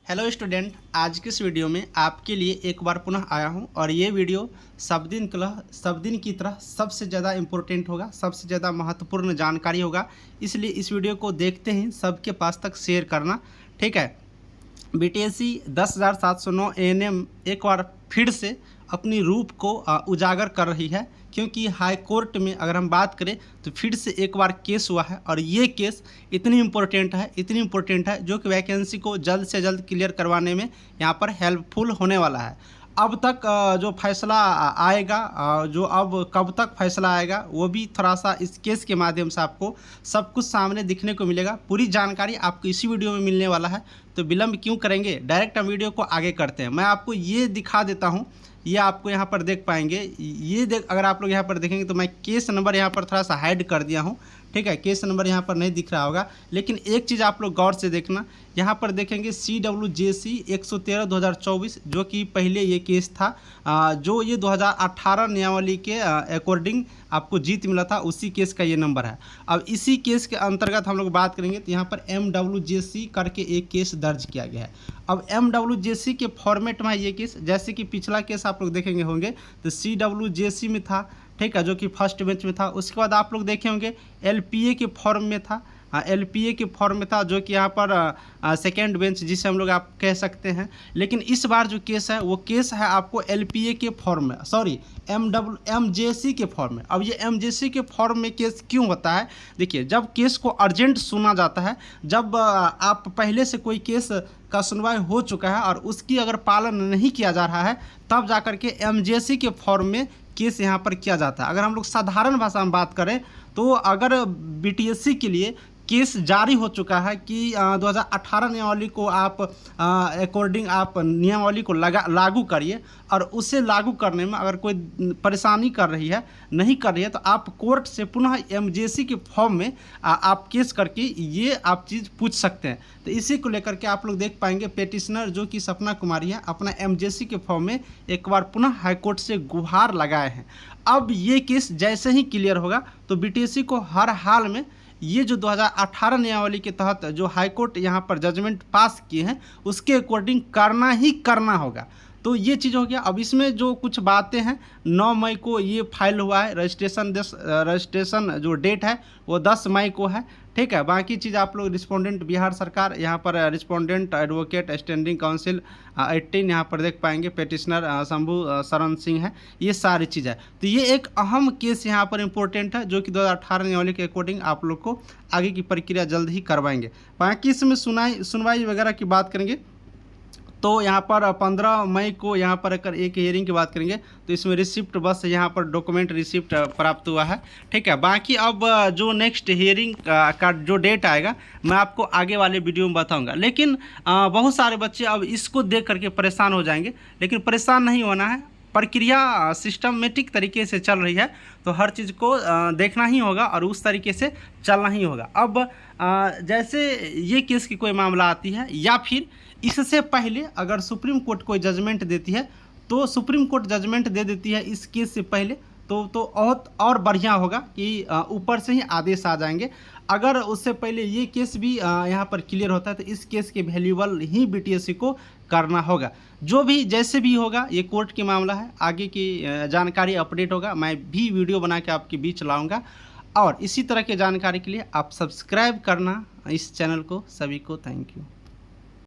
Hello student, आज की इस वीडियो में आपके लिए एक बार पुनः आया हूं और ये वीडियो सब दिन की तरह सबसे ज़्यादा इम्पोर्टेंट होगा, सबसे ज़्यादा महत्वपूर्ण जानकारी होगा। इसलिए इस वीडियो को देखते ही सबके पास तक शेयर करना, ठीक है। बीटीएससी 10,709 एएनएम एक बार फिर से अपनी रूप को उजागर कर रही है, क्योंकि हाई कोर्ट में अगर हम बात करें तो फिर से एक बार केस हुआ है और ये केस इतनी इम्पोर्टेंट है जो कि वैकेंसी को जल्द से जल्द क्लियर करवाने में यहाँ पर हेल्पफुल होने वाला है। अब तक जो फैसला आएगा, जो अब कब तक फैसला आएगा, वो भी थोड़ा सा इस केस के माध्यम से आपको सब कुछ सामने दिखने को मिलेगा। पूरी जानकारी आपको इसी वीडियो में मिलने वाला है, तो विलंब क्यों करेंगे, डायरेक्ट हम वीडियो को आगे करते हैं। मैं आपको ये दिखा देता हूँ, ये आपको यहाँ पर देख पाएंगे। अगर आप लोग यहाँ पर देखेंगे तो मैं केस नंबर यहाँ पर थोड़ा सा हाइड कर दिया हूँ, ठीक है। केस नंबर यहाँ पर नहीं दिख रहा होगा, लेकिन एक चीज़ आप लोग गौर से देखना, यहाँ पर देखेंगे CWJC 113/2024, जो कि पहले ये केस था, जो ये 2018 नियमावली के अकॉर्डिंग आपको जीत मिला था, उसी केस का ये नंबर है। अब इसी केस के अंतर्गत हम लोग बात करेंगे तो यहाँ पर MWJC करके एक केस दर्ज किया गया है। अब MWJC के फॉर्मेट में ये केस, जैसे कि पिछला केस आप लोग देखेंगे होंगे तो CWJC में था, ठीक है, जो कि फर्स्ट बेंच में था। उसके बाद आप लोग देखे होंगे LPA के फॉर्म में था, LPA के फॉर्म में था, जो कि यहाँ पर सेकेंड बेंच जिसे हम लोग आप कह सकते हैं। लेकिन इस बार जो केस है वो केस है आपको LPA के फॉर्म में, सॉरी MJC के फॉर्म में। अब ये MJC के फॉर्म में केस क्यों होता है, देखिए, जब केस को अर्जेंट सुना जाता है, जब आप पहले से कोई केस का सुनवाई हो चुका है और उसकी अगर पालन नहीं किया जा रहा है, तब जाकर के MJC के फॉर्म में केस यहाँ पर किया जाता है। अगर हम लोग साधारण भाषा में बात करें तो अगर BTSC के लिए केस जारी हो चुका है कि 2018 नियमावली को आप अकॉर्डिंग आप नियमावली को लागू करिए, और उसे लागू करने में अगर कोई परेशानी नहीं कर रही है, तो आप कोर्ट से पुनः MJC के फॉर्म में आप केस करके ये आप चीज़ पूछ सकते हैं। तो इसी को लेकर के आप लोग देख पाएंगे पेटिशनर जो कि सपना कुमारी है, अपना MJC के फॉर्म में एक बार पुनः हाईकोर्ट से गुहार लगाए हैं। अब ये केस जैसे ही क्लियर होगा तो BTSC को हर हाल में ये जो 2018 नियमावली के तहत जो हाईकोर्ट यहाँ पर जजमेंट पास किए हैं, उसके अकॉर्डिंग करना ही करना होगा। तो ये चीज़ हो गया। अब इसमें जो कुछ बातें हैं, 9 मई को ये फाइल हुआ है, रजिस्ट्रेशन जो डेट है वो 10 मई को है, ठीक है। बाकी चीज़ आप लोग रिस्पोंडेंट बिहार सरकार, यहाँ पर रिस्पोंडेंट एडवोकेट स्टैंडिंग काउंसिल 18 यहाँ पर देख पाएंगे, पेटिशनर शंभू शरण सिंह है, ये सारी चीज़ है। तो ये एक अहम केस यहाँ पर इम्पोर्टेंट है, जो कि 2018 नियमावली के अकॉर्डिंग आप लोग को आगे की प्रक्रिया जल्द ही करवाएंगे। बाकी इसमें सुनवाई वगैरह की बात करेंगे तो यहाँ पर 15 मई को यहाँ पर अगर एक हियरिंग की बात करेंगे तो इसमें रिसिप्ट बस यहाँ पर डॉक्यूमेंट रिसिप्ट प्राप्त हुआ है, ठीक है। बाकी अब जो नेक्स्ट हियरिंग का जो डेट आएगा मैं आपको आगे वाले वीडियो में बताऊंगा। लेकिन बहुत सारे बच्चे अब इसको देख करके परेशान हो जाएंगे, लेकिन परेशान नहीं होना है। प्रक्रिया सिस्टमेटिक तरीके से चल रही है, तो हर चीज़ को देखना ही होगा और उस तरीके से चलना ही होगा। अब जैसे ये केस की कोई मामला आती है, या फिर इससे पहले अगर सुप्रीम कोर्ट कोई जजमेंट देती है, तो सुप्रीम कोर्ट जजमेंट दे देती है इस केस से पहले, तो बहुत और बढ़िया होगा कि ऊपर से ही आदेश आ जाएंगे। अगर उससे पहले ये केस भी यहाँ पर क्लियर होता है, तो इस केस के वैल्यूएबल ही BTSC को करना होगा। जो भी जैसे भी होगा, ये कोर्ट की मामला है, आगे की जानकारी अपडेट होगा, मैं भी वीडियो बना के आपके बीच लाऊंगा। और इसी तरह की जानकारी के लिए आप सब्सक्राइब करना इस चैनल को। सभी को थैंक यू।